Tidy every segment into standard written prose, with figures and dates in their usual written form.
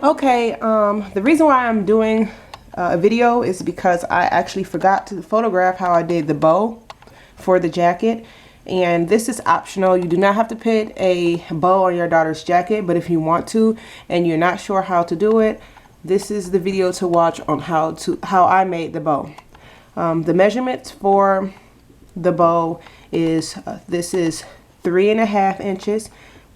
Okay, the reason why I'm doing a video is because I actually forgot to photograph how I did the bow for the jacket. And this is optional. You do not have to put a bow on your daughter's jacket, but if you want to and you're not sure how to do it, this is the video to watch on how I made the bow. The measurements for the bow is this is 3.5 inches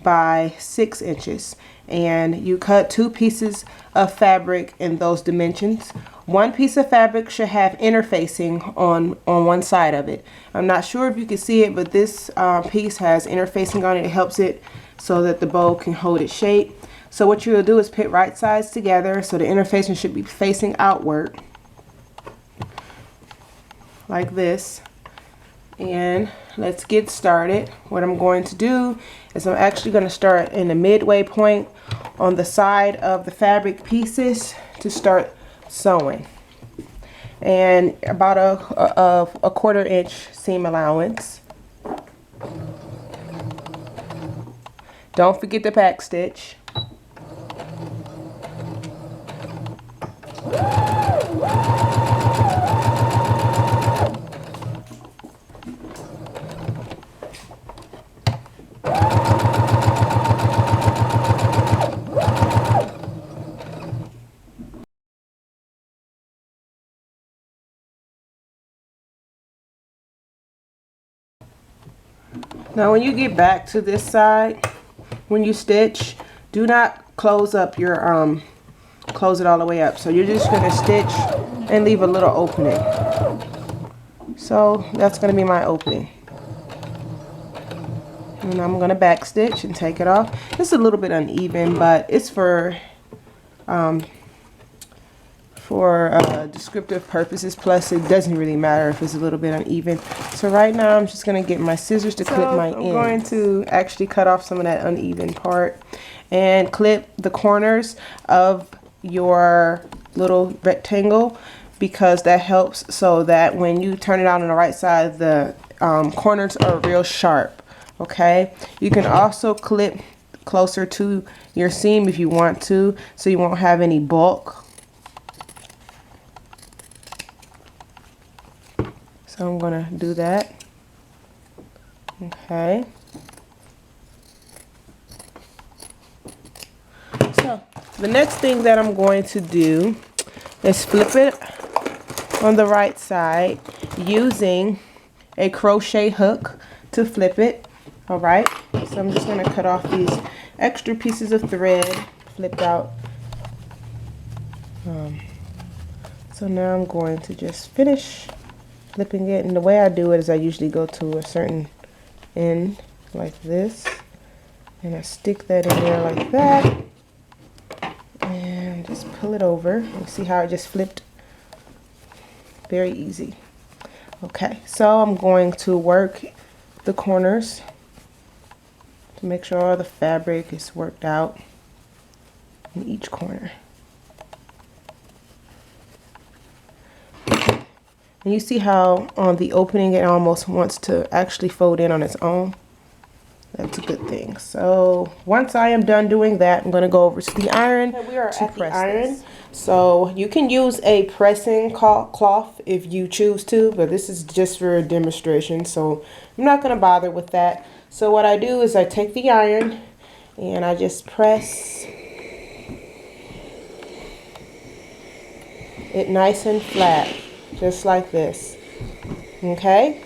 by 6 inches, and you cut 2 pieces of fabric in those dimensions. One piece of fabric should have interfacing on one side of it. I'm not sure if you can see it, but this piece has interfacing on it. It helps it so that the bow can hold its shape. So what you'll do is put right sides together, so the interfacing should be facing outward like this. And let's get started. What I'm going to do is I'm actually going to start in the midway point on the side of the fabric pieces to start sewing, and about a 1/4 inch seam allowance. Don't forget the back stitch. Now when you get back to this side, when you stitch, do not close up your close it all the way up. So you're just going to stitch and leave a little opening. So that's going to be my opening. And I'm going to back stitch and take it off. It's a little bit uneven, but it's for descriptive purposes. Plus, it doesn't really matter if it's a little bit uneven. So right now, I'm just going to get my scissors to clip my ends. I'm going to actually cut off some of that uneven part and clip the corners of your little rectangle, because that helps so that when you turn it out on the right side, the corners are real sharp. Okay, you can also clip closer to your seam if you want to, so you won't have any bulk. So I'm going to do that. Okay. So the next thing that I'm going to do is flip it on the right side using a crochet hook to flip it. All right. So I'm just going to cut off these extra pieces of thread flipped out. So now I'm going to just finish flipping it, and the way I do it is I usually go to a certain end like this, and I stick that in there like that, and just pull it over. You see how it just flipped? Very easy. Okay, so I'm going to work the corners to make sure all the fabric is worked out in each corner. And you see how on the opening it almost wants to actually fold in on its own. That's a good thing. So once I am done doing that, I'm going to go over to the iron. We are at the iron. So you can use a pressing cloth if you choose to, but this is just for a demonstration, so I'm not going to bother with that. So what I do is I take the iron and I just press it nice and flat. Just like this. Okay?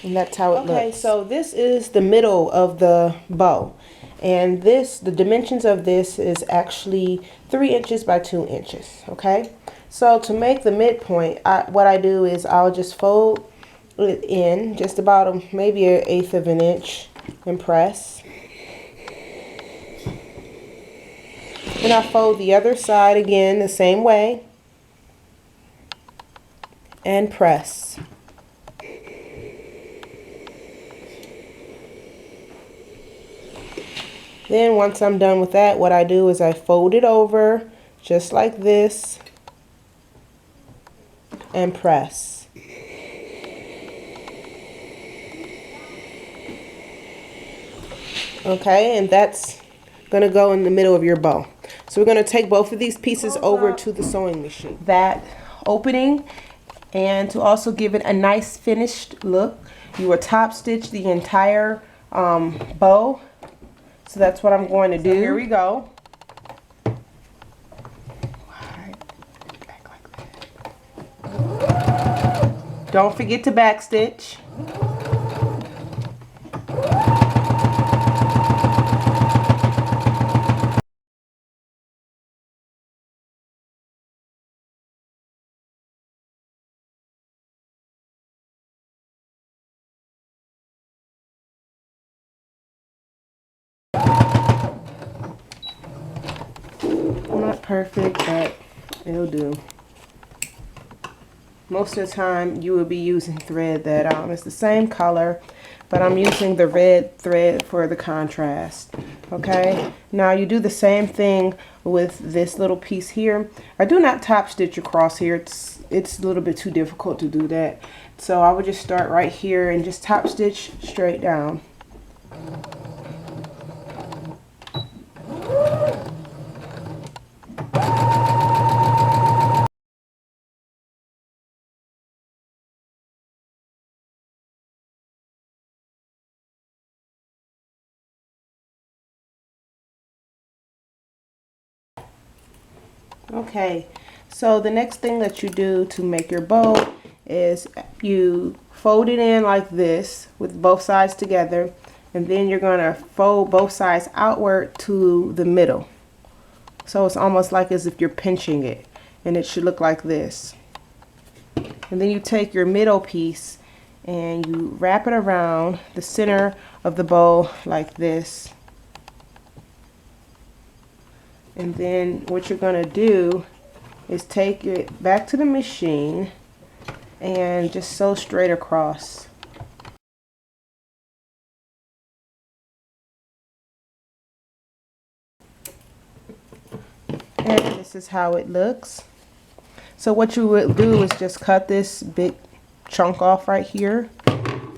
And that's how it looks. Okay, so this is the middle of the bow. And the dimensions of this is actually 3 inches by 2 inches. Okay? So to make the midpoint, what I do is I'll just fold it in just about maybe 1/8 of an inch and press. And I fold the other side again the same way and press. Then once I'm done with that, what I do is I fold it over just like this and press. Okay, and that's gonna go in the middle of your bow. So we're gonna take both of these pieces over to the sewing machine. That opening, and to also give it a nice finished look, you will top stitch the entire bow. So that's what I'm going to do. So here we go. Don't forget to back stitch. Not perfect, but it'll do. Most of the time you will be using thread that is the same color, but I'm using the red thread for the contrast. Okay, now you do the same thing with this little piece here. I do not top stitch across here. It's a little bit too difficult to do that. So I would just start right here and just top stitch straight down. Okay, so the next thing that you do to make your bow is you fold it in like this with both sides together, and then you're going to fold both sides outward to the middle. So it's almost like as if you're pinching it, and it should look like this. And then you take your middle piece and you wrap it around the center of the bow like this. And then what you're going to do is take it back to the machine and just sew straight across. And this is how it looks. So what you would do is just cut this big chunk off right here,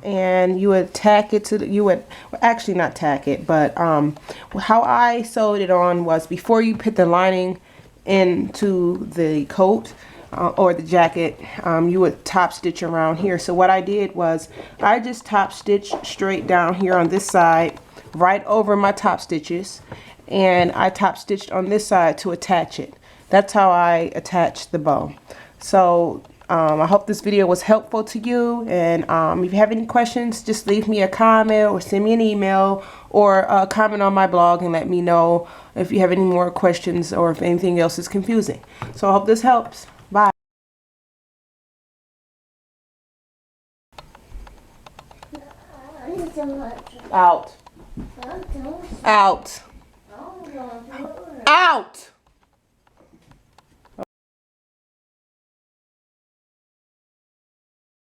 and you would tack it to the, you would actually not tack it, but how I sewed it on was before you put the lining into the coat or the jacket, you would top stitch around here. So what I did was I just top stitched straight down here on this side right over my top stitches, and I top stitched on this side to attach it. That's how I attach the bow. So I hope this video was helpful to you, and if you have any questions, just leave me a comment or send me an email or comment on my blog and let me know if you have any more questions or if anything else is confusing. So I hope this helps. Bye. Out. Out. Out.